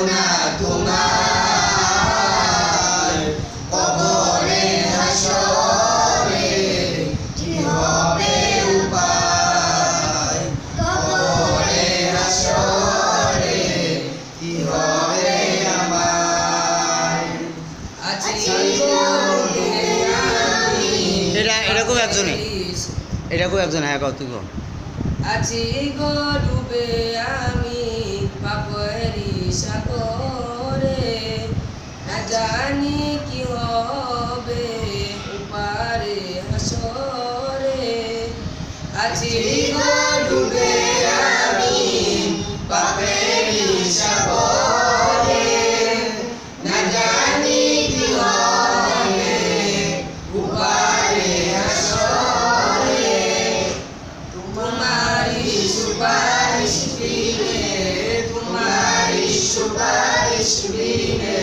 না তোমার কবরে হাসরে কি হবে উপায় কবরে হাসরে কি হবে আমার আছি এরকম একজন হ্যাঁ কত গো আছি গো ডুবে আমি পাপেরি সাগরে না জানি কি হবে উপারে হাসরে আছি গো ডুবে আমি পাপেরি সাগরে না জানি কি হবে উপারে হাসরে তোমারি সুপারিশ বিনে তোমারি সুপারিশ বিনে